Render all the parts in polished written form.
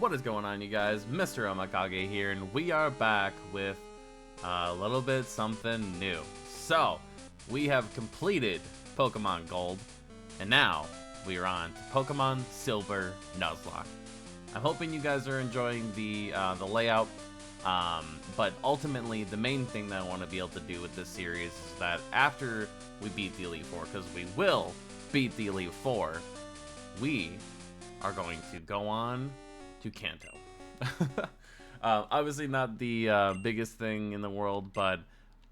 What is going on, you guys? Mr. AMEKAGE here, and we are back with a little bit something new. So, we have completed Pokemon Gold, and now we are on to Pokemon Silver Nuzlocke. I'm hoping you guys are enjoying the layout, but ultimately the main thing that I want to be able to do with this series is that after we beat the Elite Four, because we will beat the Elite Four, we are going to go on to Kanto. Obviously not the biggest thing in the world, but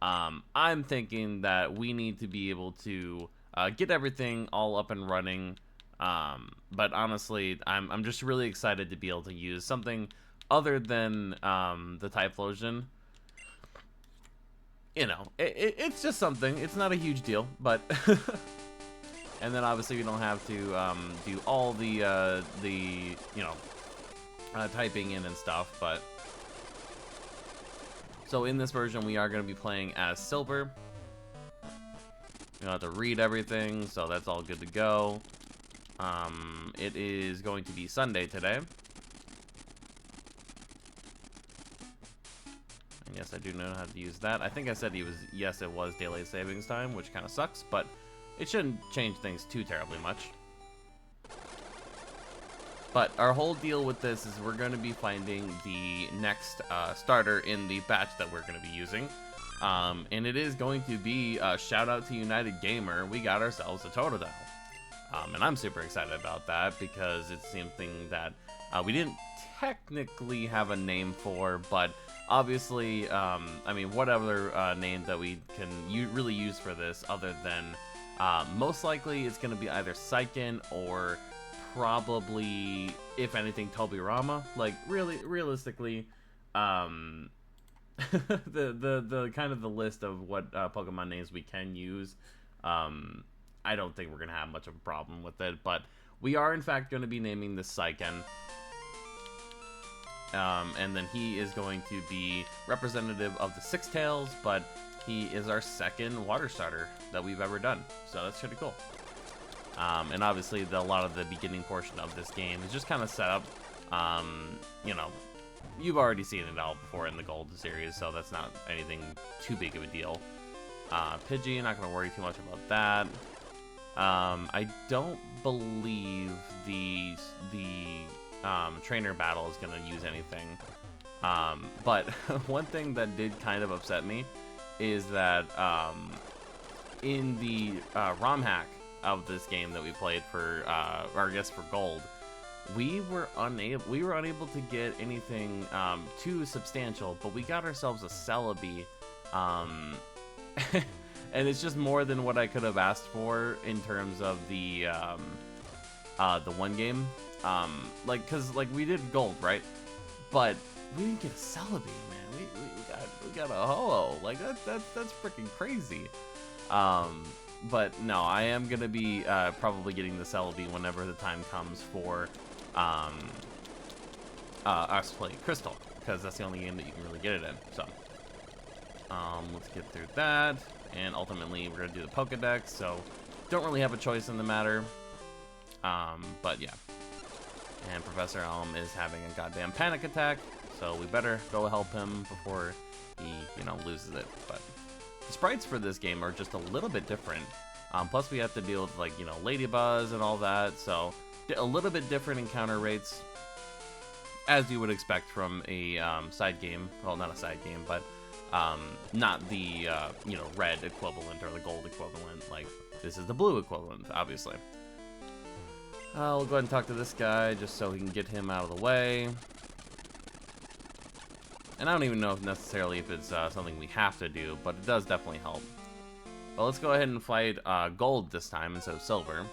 I'm thinking that we need to be able to get everything all up and running. But honestly, I'm just really excited to be able to use something other than the Typhlosion. You know, it's just something. It's not a huge deal, but and then obviously we don't have to do all the you know, typing in and stuff. But so in this version, we are going to be playing as Silver. You don't have to read everything, so that's all good to go. It is going to be Sunday today. And yes, I do know how to use that. I think I said yes, it was daylight savings time, which kind of sucks, but it shouldn't change things too terribly much. But our whole deal with this is we're going to be finding the next starter in the batch that we're going to be using. And it is going to be shout out to United Gamer. We got ourselves a Totodile. And I'm super excited about that because it's something that we didn't technically have a name for, but obviously, I mean, what other name that we can really use for this other than most likely it's going to be either Saiken or probably, if anything, Tobirama. Like, realistically, the kind of the list of what Pokemon names we can use, I don't think we're gonna have much of a problem with it. But we are in fact going to be naming this Saiken, and then he is going to be representative of the Six Tails, but he is our second water starter that we've ever done, so that's pretty cool. And obviously, a lot of the beginning portion of this game is just kind of set up. You know, you've already seen it all before in the Gold series, so that's not anything too big of a deal. Pidgey, not going to worry too much about that. I don't believe the trainer battle is going to use anything. But one thing that did kind of upset me is that in the ROM hack of this game that we played for, or I guess for Gold, we were unable to get anything too substantial, but we got ourselves a Celebi, and it's just more than what I could have asked for in terms of the one game, like, cause like we did Gold, right? But we didn't get a Celebi, man. We got a Ho-Oh, like that's freaking crazy. But no, I am going to be probably getting the Celebi whenever the time comes for us to play Crystal, because that's the only game that you can really get it in. So let's get through that, and ultimately we're going to do the Pokedex, so don't really have a choice in the matter. But yeah, and Professor Elm is having a goddamn panic attack, so we better go help him before he, you know, loses it. But the sprites for this game are just a little bit different. Plus we have to deal with, like, you know, Ladybuzz and all that, so a little bit different encounter rates, as you would expect from a side game. Well, not a side game, but not the you know, red equivalent or the gold equivalent. Like, this is the blue equivalent, obviously. We'll go ahead and talk to this guy just so we can get him out of the way. And I don't even know if necessarily if it's something we have to do, but it does definitely help. Well, let's go ahead and fight Gold this time instead of Silver.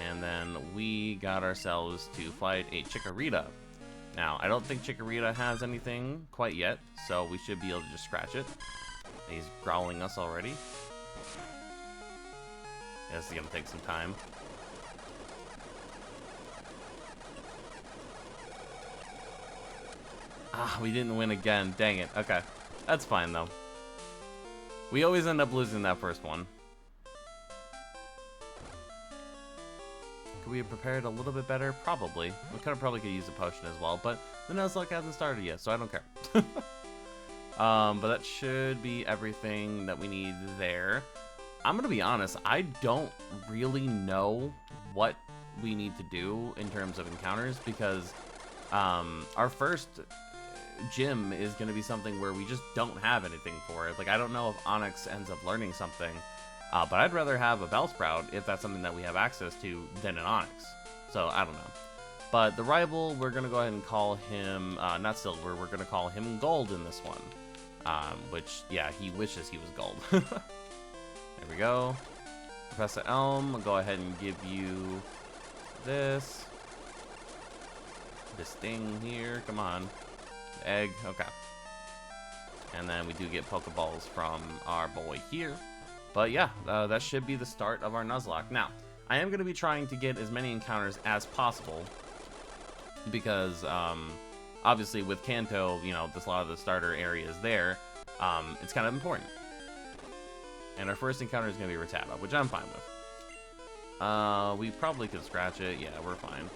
And then we got ourselves to fight a Chikorita. Now, I don't think Chikorita has anything quite yet, so we should be able to just scratch it. He's growling us already. Yeah, this is gonna take some time. Ah, we didn't win again. Dang it. Okay. That's fine, though. We always end up losing that first one. Could we have prepared a little bit better? Probably. We probably could use a potion as well, but the Nuzlocke hasn't started yet, so I don't care. But that should be everything that we need there. I'm gonna be honest, I don't really know what we need to do in terms of encounters, because our first gym is gonna be something where we just don't have anything for it. Like, I don't know if Onyx ends up learning something, but I'd rather have a Bellsprout if that's something that we have access to than an Onyx. So I don't know. But the rival, we're gonna go ahead and call him not Silver. We're gonna call him Gold in this one. Which, yeah, he wishes he was gold. There we go. Professor Elm, I'll go ahead and give you this thing here. Come on. Egg. Okay. And then we do get Pokeballs from our boy here. But yeah, that should be the start of our Nuzlocke. Now, I am going to be trying to get as many encounters as possible, because obviously with Kanto, you know, a lot of the starter areas there, it's kind of important. And our first encounter is going to be Rattata, which I'm fine with. We probably could scratch it. Yeah, we're fine.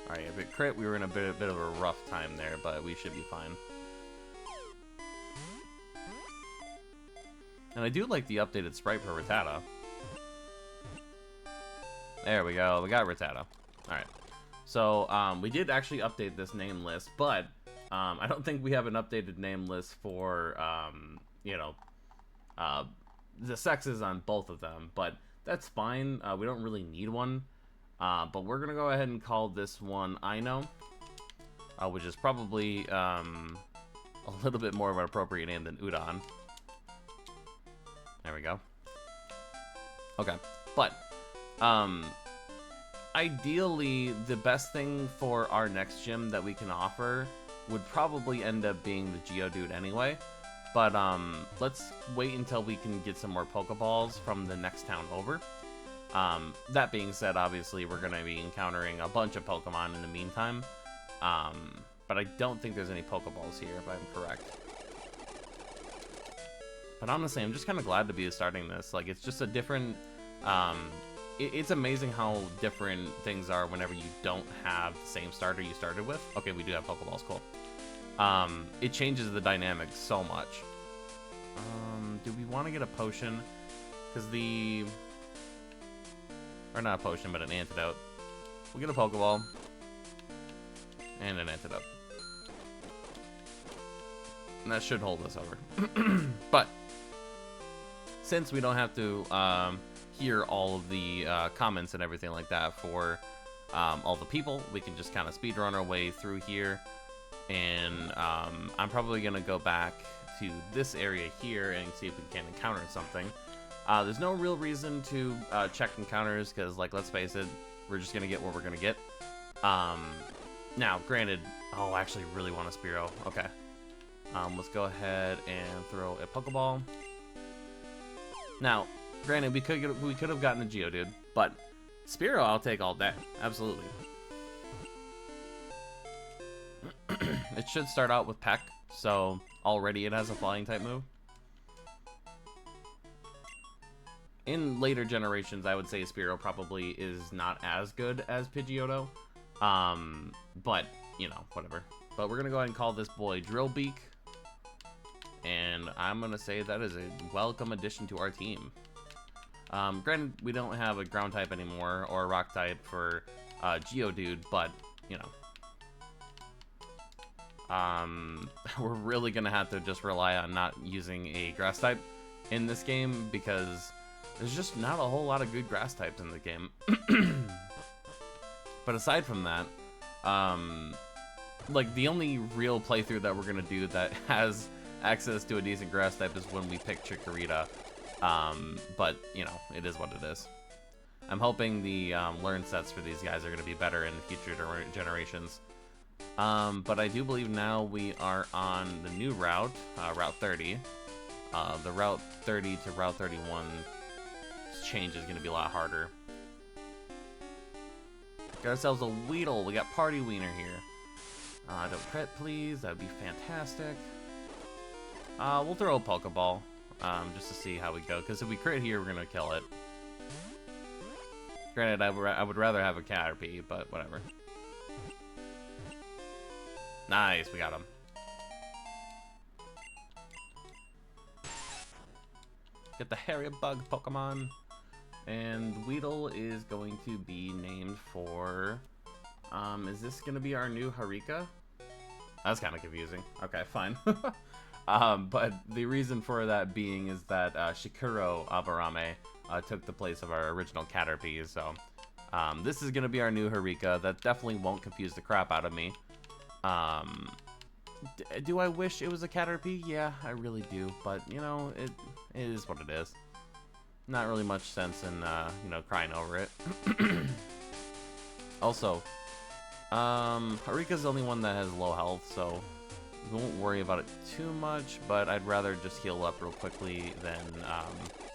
Alright, if it crit, we were in a bit of a rough time there, but we should be fine. And I do like the updated sprite for Rattata. There we go, we got Rattata. Alright. So, we did actually update this name list, but I don't think we have an updated name list for, you know, the sexes on both of them, but that's fine. We don't really need one. But we're gonna go ahead and call this one Ino, which is probably a little bit more of an appropriate name than Udon. There we go. Okay, but ideally, the best thing for our next gym that we can offer would probably end up being the Geodude anyway. But let's wait until we can get some more Pokeballs from the next town over. That being said, obviously, we're going to be encountering a bunch of Pokemon in the meantime. But I don't think there's any Pokeballs here, if I'm correct. But honestly, I'm just kind of glad to be starting this. Like, it's just a different... it's amazing how different things are whenever you don't have the same starter you started with. Okay, we do have Pokeballs, cool. It changes the dynamics so much. Do we want to get a potion? Because the... Or not a potion, but an antidote. We'll get a Pokeball. And an antidote. And that should hold us over. But, since we don't have to hear all of the comments and everything like that for all the people, we can just kind of speedrun our way through here. And I'm probably going to go back to this area here and see if we can encounter something. There's no real reason to check encounters, because, like, let's face it, we're just going to get what we're going to get. Now, granted... Oh, I actually really want a Spearow. Okay. Let's go ahead and throw a Pokeball. Now, granted, we could have gotten a Geodude, but Spearow I'll take all day. Absolutely. It should start out with Peck, so already it has a flying type move. In later generations, I would say Spearow probably is not as good as Pidgeotto. But, you know, whatever. But we're going to go ahead and call this boy Drillbeak. And I'm going to say that is a welcome addition to our team. Granted, we don't have a ground type anymore, or a rock type for Geodude, but, you know. We're really going to have to just rely on not using a grass type in this game, because there's just not a whole lot of good grass types in the game. But aside from that, like, the only real playthrough that we're going to do that has access to a decent grass type is when we pick Chikorita. But, you know, it is what it is. I'm hoping the learn sets for these guys are going to be better in future generations. But I do believe now we are on the new route, Route 30. The Route 30 to Route 31 change is going to be a lot harder. Got ourselves a Weedle. We got Party Wiener here. Don't crit, please. That would be fantastic. We'll throw a Pokeball, just to see how we go. Because if we crit here, we're going to kill it. Granted, I would rather have a Caterpie, but whatever. Nice, we got him. Get the hairy bug Pokemon. And Weedle is going to be named for... is this going to be our new Harika? That's kind of confusing. Okay, fine. But the reason for that being is that Shikuro Abarame took the place of our original Caterpie, so this is going to be our new Harika. That definitely won't confuse the crap out of me. Do I wish it was a Caterpie? Yeah, I really do, but, you know, it is what it is. Not really much sense in, you know, crying over it. Also, Harika's the only one that has low health, so we won't worry about it too much, but I'd rather just heal up real quickly than,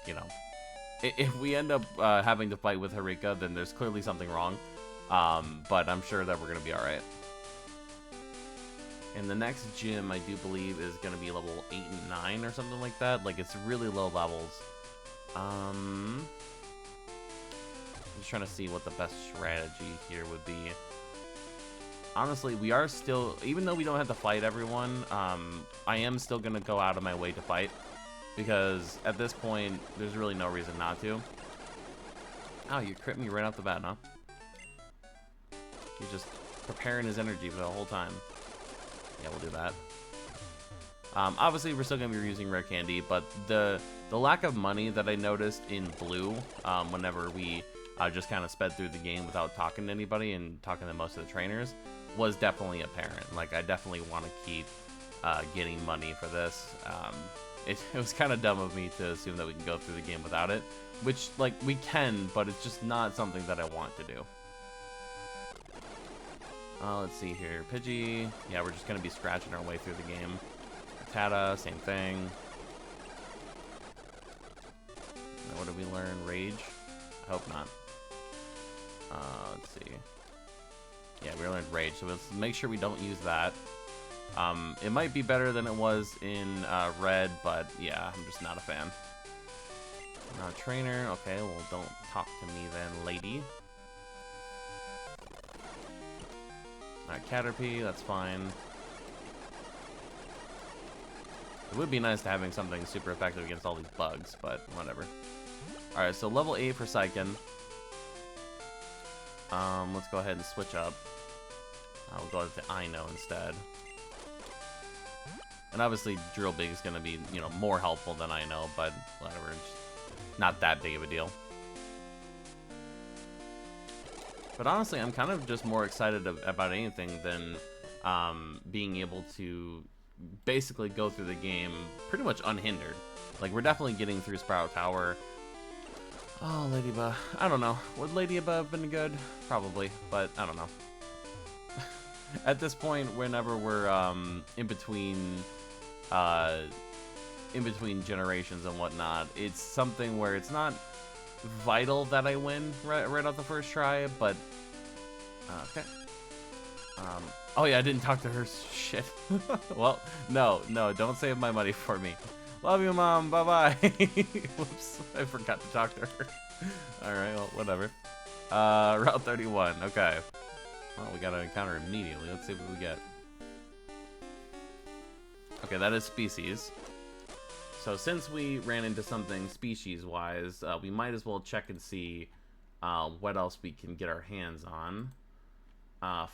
you know. If we end up having to fight with Harika, then there's clearly something wrong, but I'm sure that we're going to be alright. And the next gym, I do believe, is going to be level 8 and 9 or something like that. Like, it's really low levels. I'm just trying to see what the best strategy here would be. Honestly, we are still, even though we don't have to fight everyone, I am still going to go out of my way to fight. Because at this point, there's really no reason not to. Oh, you crit me right off the bat, huh? He's just preparing his energy for the whole time. Yeah, we'll do that. Obviously, we're still going to be using rare candy, but the lack of money that I noticed in blue, whenever we just kind of sped through the game without talking to anybody and talking to most of the trainers, was definitely apparent. Like, I definitely want to keep getting money for this. It was kind of dumb of me to assume that we can go through the game without it, which, like, we can, but it's just not something that I want to do. Let's see here. Pidgey. Yeah, we're just going to be scratching our way through the game. Tata, same thing. Now, what did we learn? Rage? I hope not. Let's see. Yeah, we learned Rage, so let's make sure we don't use that. It might be better than it was in Red, but yeah, I'm just not a fan. Trainer. Okay, well, don't talk to me then, lady. Alright, Caterpie, that's fine. It would be nice to having something super effective against all these bugs, but whatever. Alright, so level 8 for Psyken. Let's go ahead and switch up. We'll go to Ino instead. And obviously, Drill Big is going to be, you know, more helpful than Ino, but whatever. It's not that big of a deal. But honestly, I'm kind of just more excited about anything than being able to basically go through the game pretty much unhindered. Like, we're definitely getting through Sprout Tower. Oh, Ladybug. I don't know. Would Ladybug have been good? Probably, but I don't know. At this point, whenever we're in between generations and whatnot, it's something where it's not vital that I win right off the first try, but okay. Oh yeah, I didn't talk to her. Shit. Well, no, don't save my money for me. Love you, Mom. Bye-bye. Whoops, I forgot to talk to her. Alright, well, whatever. Route 31, okay. Well, we gotta encounter immediately. Let's see what we get. Okay, that is species. So since we ran into something species-wise, we might as well check and see what else we can get our hands on.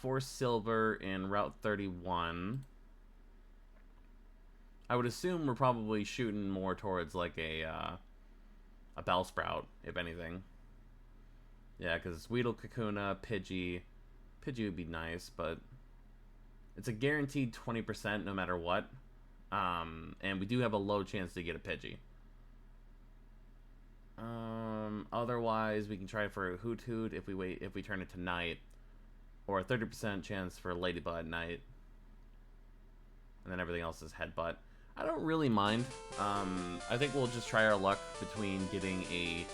4 silver in Route 31. I would assume we're probably shooting more towards like a Bellsprout, if anything. Yeah, because Weedle, Kakuna, Pidgey. Pidgey would be nice, but it's a guaranteed 20% no matter what. And we do have a low chance to get a Pidgey. Otherwise, we can try for a Hoot Hoot if we turn it to night, or a 30% chance for Ladybug at night, and then everything else is Headbutt. I don't really mind. I think we'll just try our luck between getting a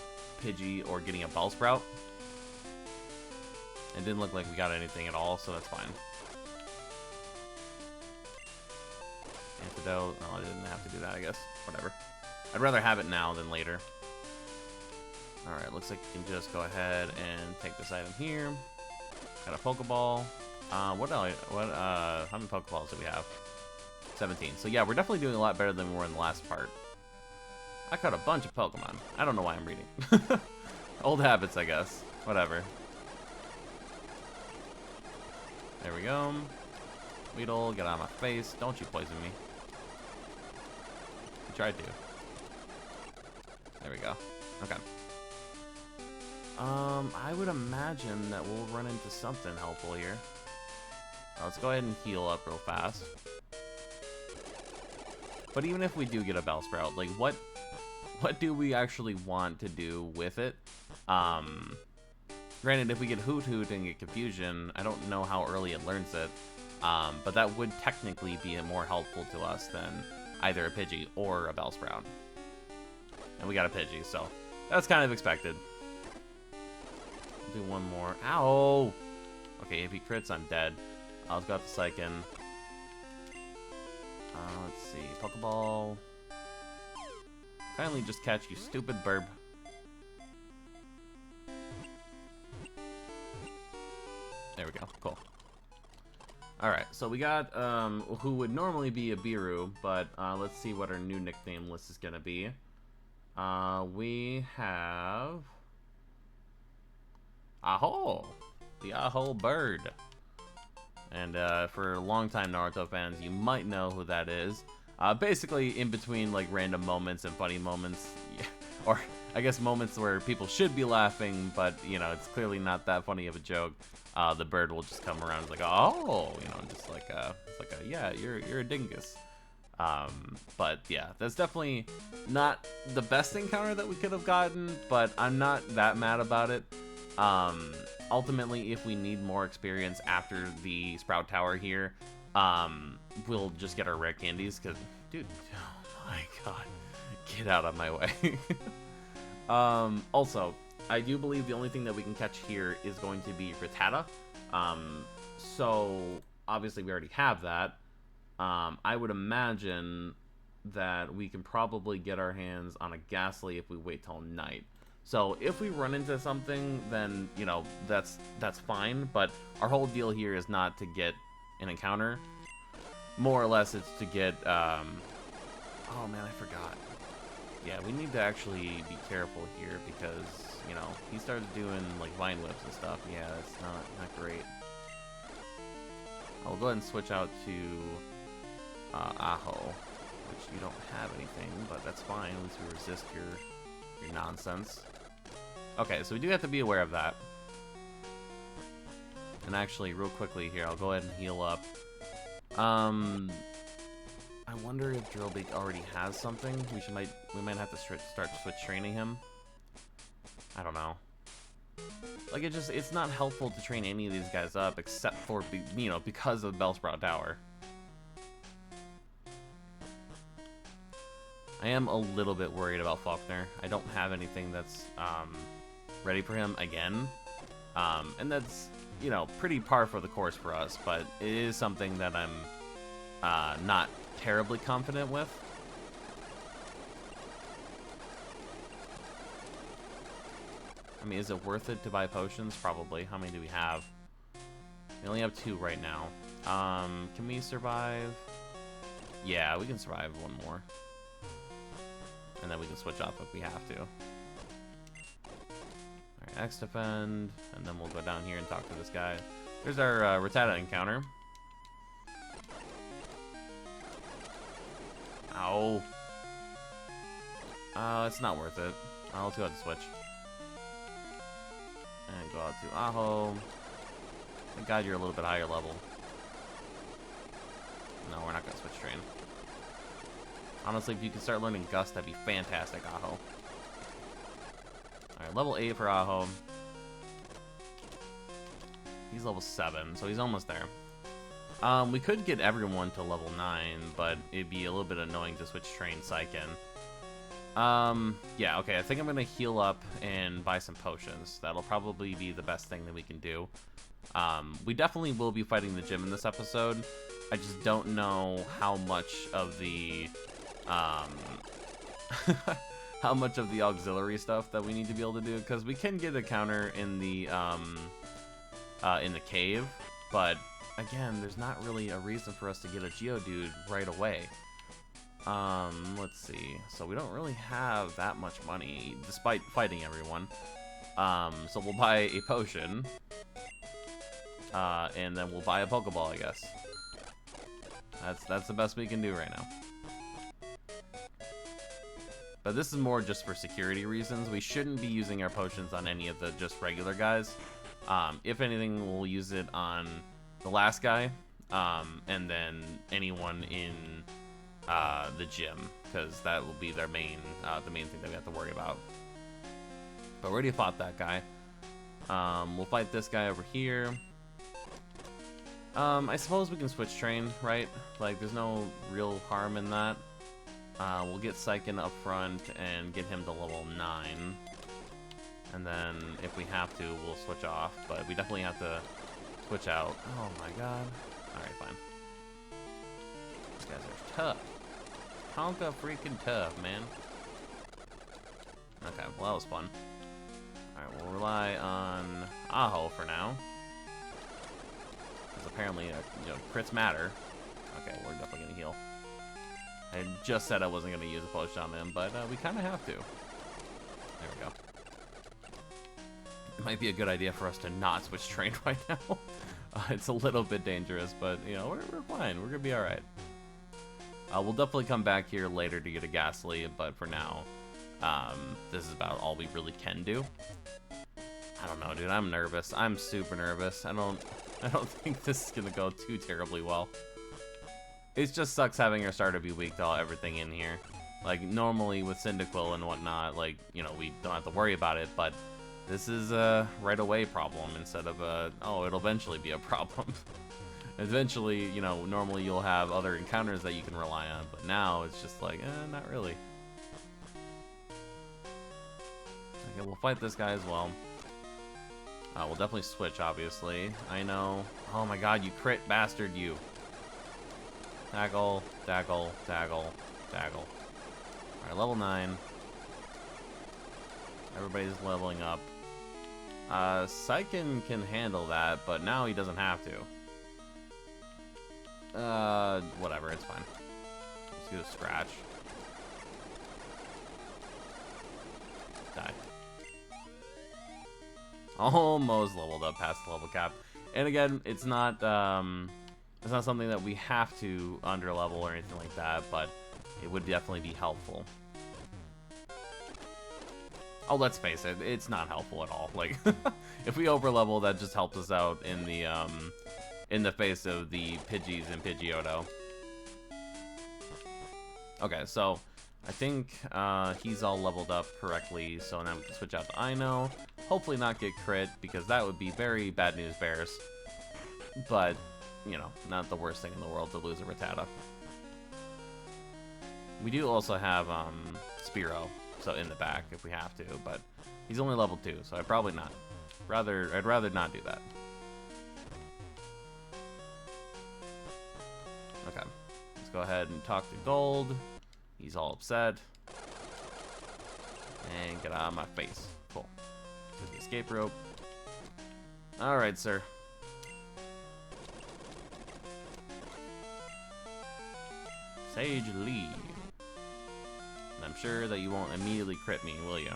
Pidgey or getting a Bellsprout. It didn't look like we got anything at all, so that's fine. Antidote. No, I didn't have to do that, I guess. Whatever. I'd rather have it now than later. Alright, looks like you can just go ahead and take this item here. Got a Pokeball. How many Pokeballs do we have? 17. So yeah, we're definitely doing a lot better than we were in the last part. I caught a bunch of Pokemon. I don't know why I'm reading. Old habits, I guess. Whatever. There we go. Weedle, get out of my face. Don't you poison me. You tried to. There we go. Okay. I would imagine that we'll run into something helpful here. Let's go ahead and heal up real fast. But even if we do get a Bellsprout, like what do we actually want to do with it? Granted, if we get Hoot Hoot and get Confusion, I don't know how early it learns it. But that would technically be more helpful to us than either a Pidgey or a Bellsprout. And we got a Pidgey, so that's kind of expected. Do one more. Ow! Okay, if he crits, I'm dead. Let's go out to Psyken. Let's see. Pokeball. Kindly just catch, you stupid burb. There we go. Cool. Alright, so we got who would normally be a Biru, but let's see what our new nickname list is going to be. We have Aho, the Aho bird. And for longtime Naruto fans, you might know who that is. Basically, in between like random moments and funny moments, or I guess moments where people should be laughing, but you know it's clearly not that funny of a joke. The bird will just come around and like, oh, you know, just like yeah, you're a dingus. But yeah, that's definitely not the best encounter that we could have gotten, but I'm not that mad about it. Ultimately, if we need more experience after the Sprout Tower here, we'll just get our rare candies, because, dude, oh my god, get out of my way. Also, I do believe the only thing that we can catch here is going to be Rattata. So, obviously we already have that. I would imagine that we can probably get our hands on a Ghastly if we wait till night. So if we run into something, then, you know, that's fine, but our whole deal here is not to get an encounter. More or less, it's to get, oh man, I forgot. Yeah, we need to actually be careful here because, you know, he started doing, like, Vine Whips and stuff. Yeah, it's not great. I'll go ahead and switch out to Aho, which you don't have anything, but that's fine. At least we resist your nonsense. Okay, so we do have to be aware of that. And actually, real quickly here, I'll go ahead and heal up. I wonder if Drillbeak already has something. We might have to start switch training him. I don't know. Like, it's not helpful to train any of these guys up except for, you know, because of Bellsprout Tower. I am a little bit worried about Faulkner. I don't have anything that's ready for him again. And that's, you know, pretty par for the course for us, but it is something that I'm not terribly confident with. I mean, is it worth it to buy potions? Probably. How many do we have? We only have 2 right now. Can we survive? Yeah, we can survive one more. And then we can switch up if we have to. Alright, X defend, and then we'll go down here and talk to this guy. There's our Rattata encounter. Ow. It's not worth it. Let's go ahead and switch. And go out to Aho. Thank God you're a little bit higher level. No, we're not going to switch train. Honestly, if you can start learning Gust, that'd be fantastic, Aho. Alright, level 8 for Aho. He's level 7, so he's almost there. We could get everyone to level 9, but it'd be a little bit annoying to switch train Psyken. Yeah, okay, I think I'm gonna heal up and buy some potions. That'll probably be the best thing that we can do. We definitely will be fighting the gym in this episode. I just don't know how much of the, how how much of the auxiliary stuff that we need to be able to do, because we can get a counter in the cave, but again, there's not really a reason for us to get a Geodude right away. Let's see. So we don't really have that much money, despite fighting everyone. So we'll buy a potion, and then we'll buy a Pokeball, I guess. That's the best we can do right now. But this is more just for security reasons. We shouldn't be using our potions on any of the just regular guys. If anything, we'll use it on the last guy, and then anyone in the gym, because that will be their main, the main thing that we have to worry about. But we already fought that guy. We'll fight this guy over here. I suppose we can switch train, right? Like, there's no real harm in that. We'll get Psyken up front and get him to level 9. And then, if we have to, we'll switch off. But we definitely have to switch out. Oh my god. Alright, fine. These guys are tough. Tonka freaking tough, man. Okay, well that was fun. Alright, we'll rely on Aho for now. Because apparently, crits matter. Okay, we're definitely gonna heal. I just said I wasn't gonna use a potion on him, but we kind of have to. There we go. It might be a good idea for us to not switch train right now. It's a little bit dangerous, but, we're fine. We're gonna be alright. We'll definitely come back here later to get a Ghastly, but for now, this is about all we really can do. I don't know, dude. I'm nervous. I'm super nervous. I don't think this is gonna go too terribly well. It just sucks having our starter be weak to everything in here. Like, normally with Cyndaquil and whatnot, like, we don't have to worry about it, but this is a right-away problem instead of a, oh, it'll eventually be a problem. Eventually, normally you'll have other encounters that you can rely on, but now it's just like, not really. Okay, we'll fight this guy as well. We'll definitely switch, obviously. I know. Oh my god, you crit bastard, you. Daggle, daggle, daggle, daggle. Alright, level 9. Everybody's leveling up. Psyken can handle that, but now he doesn't have to. Whatever, it's fine. Let's do a scratch. Die. Almost leveled up past the level cap. And again, it's not something that we have to underlevel or anything like that, but it would definitely be helpful. Oh, let's face it, it's not helpful at all. Like, if we overlevel, that just helps us out in the face of the Pidgeys and Pidgeotto. Okay, so I think he's all leveled up correctly, so now we can switch out to Ino. Hopefully not get crit, because that would be very bad news bears. But, not the worst thing in the world to lose a Rattata. We do also have Spearow, so in the back if we have to, but he's only level 2, so I'd probably not. I'd rather not do that. Okay, let's go ahead and talk to Gold. He's all upset. And get out of my face. Cool. To the escape rope. Alright, sir. Sage Lee. And I'm sure that you won't immediately crit me, will you?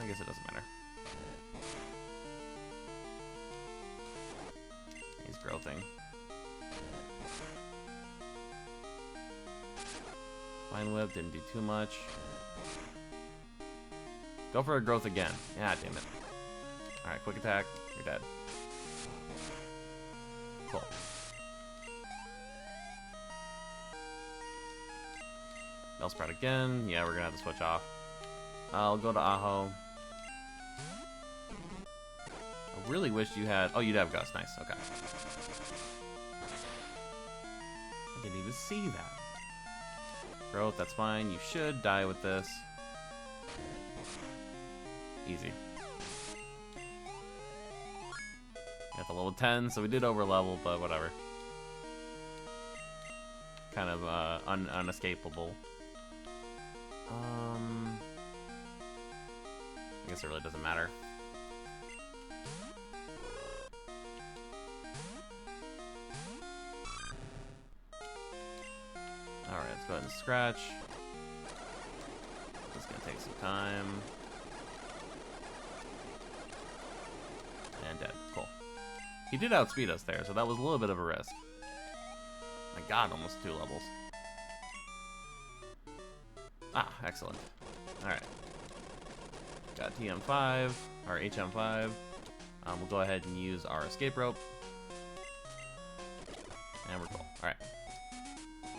I guess it doesn't matter. He's growthing. Vine Whip didn't do too much. Go for a growth again. Yeah, damn it. Alright, quick attack. You're dead. Cool. Bellsprout again. Yeah, we're gonna have to switch off. I'll go to Aho. I really wish you had... Oh, you'd have Gus. Nice. Okay. I didn't even see that. Growth, that's fine. You should die with this. Easy. Got the level 10, so we did over level, but whatever. Kind of unescapable. I guess it really doesn't matter. Alright, let's go ahead and scratch. This is gonna take some time. And dead. Cool. He did outspeed us there, so that was a little bit of a risk. My god, almost 2 levels. Ah, excellent. Alright. Got TM5, or HM5. We'll go ahead and use our escape rope. And we're cool. Alright.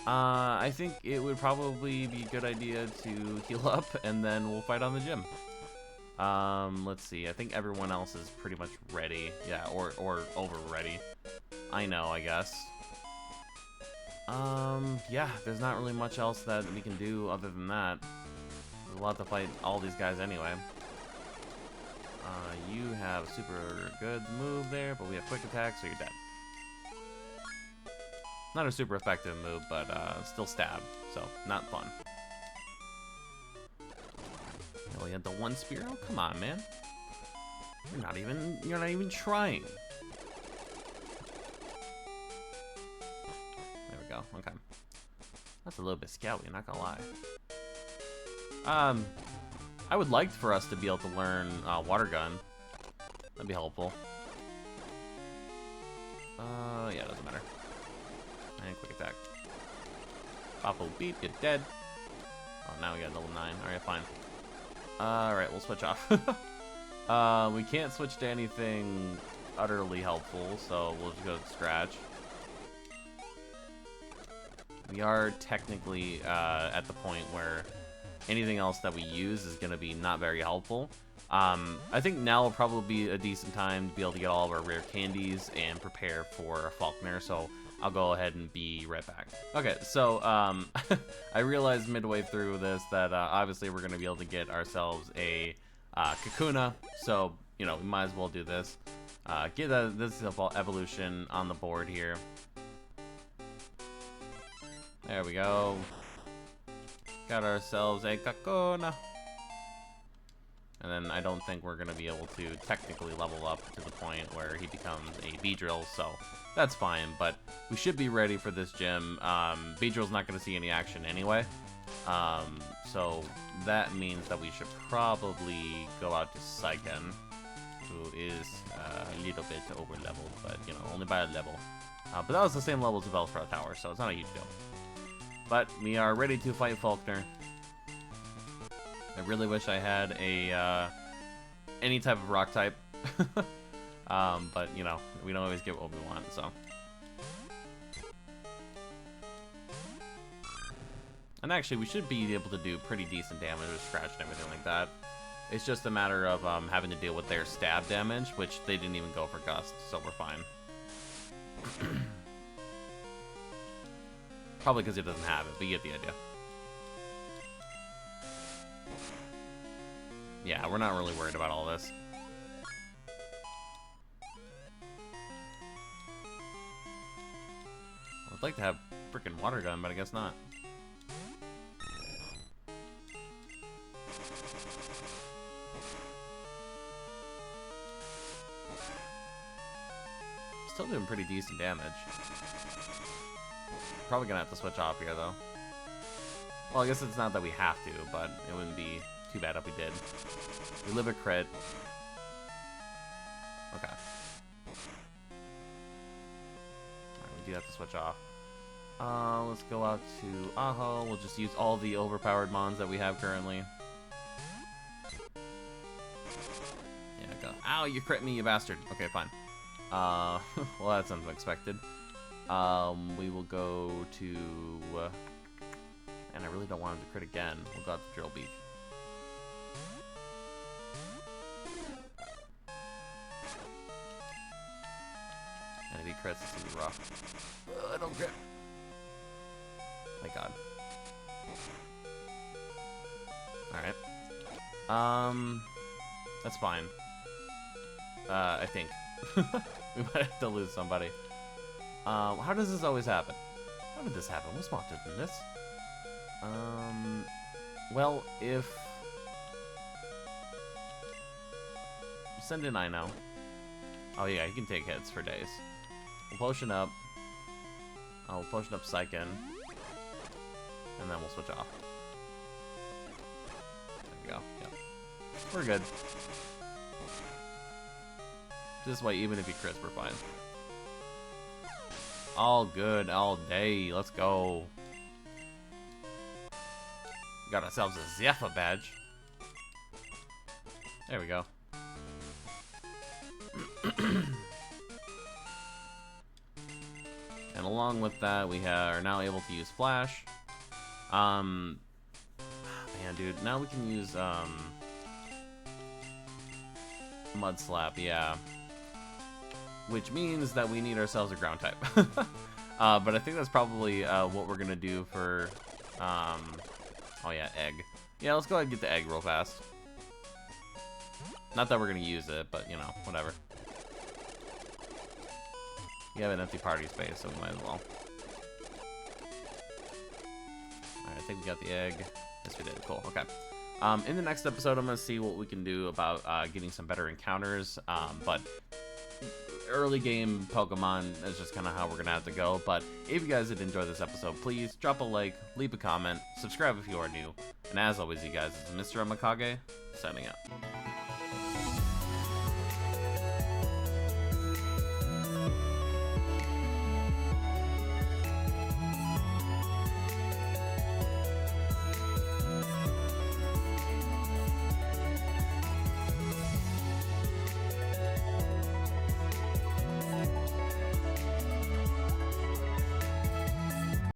I think it would probably be a good idea to heal up, and then we'll fight on the gym. Let's see. I think everyone else is pretty much ready. Yeah, or over ready. I know, I guess. Yeah, there's not really much else that we can do other than that. There's a lot to fight all these guys anyway. You have a super good move there, but we have quick attack, so you're dead. Not a super effective move, but still stab, so not fun. Oh, we had the 1 spear? Oh, come on, man. You're not even trying. There we go. Okay. That's a little bit scary, not gonna lie. I would like for us to be able to learn water gun. That'd be helpful. Yeah, it doesn't matter. And quick attack. Popo beep, you're dead. Oh, now we got level 9. Alright, fine. Alright, we'll switch off. We can't switch to anything utterly helpful, so we'll just go to scratch. We are technically at the point where anything else that we use is going to be not very helpful. I think now will probably be a decent time to be able to get all of our rare candies and prepare for Faulkner, so I'll go ahead and be right back. Okay, so I realized midway through this that obviously we're going to be able to get ourselves a Kakuna, so, you know, we might as well do this. Get this evolution on the board here. There we go. Got ourselves a Kakuna. And then I don't think we're going to be able to technically level up to the point where he becomes a Beedrill, so that's fine. But we should be ready for this gym. Beedrill's not going to see any action anyway. So that means that we should probably go out to Saiken, who is a little bit over-leveled, but, you know, only by a level. But that was the same level as the Bellsprout Tower, so it's not a huge deal. But we are ready to fight Faulkner. I really wish I had a any type of rock type, but you know, we don't always get what we want. So, and actually, we should be able to do pretty decent damage with scratch and everything like that. It's just a matter of having to deal with their stab damage, which they didn't even go for gust, so we're fine. Probably because it doesn't have it, but you get the idea. Yeah, we're not really worried about all this. I'd like to have frickin' water gun, but I guess not. Still doing pretty decent damage. Probably gonna have to switch off here, though. Well, I guess it's not that we have to, but it wouldn't be too bad if we did. We live a crit. Okay. Alright, we do have to switch off. Let's go out to Aho. We'll just use all the overpowered mons that we have currently. Yeah, go. Ow, you crit me, you bastard. Okay, fine. Well, that's unexpected. We will go to... and I really don't want him to crit again. We'll go out to Drill Beak. And if he crits, it's gonna be rough. I don't crit. My god. Alright. That's fine. I think. We might have to lose somebody. How does this always happen? How did this happen? We're smarter than this. Well, if... Send in I know. Oh yeah, he can take hits for days. We'll potion up. We'll potion up Psychen. And then we'll switch off. There we go. Yep. We're good. This way, even if you crit, we're fine. All good, all day. Let's go. Got ourselves a Zephyrbadge. There we go. And along with that, we are now able to use Flash. Man, dude, now we can use Mud Slap, yeah. Which means that we need ourselves a ground type. But I think that's probably what we're gonna do for oh yeah, egg. Yeah, let's go ahead and get the egg real fast. Not that we're gonna use it, but you know, whatever. We have an empty party space, so we might as well. Alright, I think we got the egg. Yes, we did. Cool. Okay. In the next episode, I'm going to see what we can do about getting some better encounters. But early game Pokemon is just kind of how we're going to have to go. But if you guys did enjoy this episode, please drop a like, leave a comment, subscribe if you are new. And as always, you guys, this is Mr. AMEKAGE, signing out.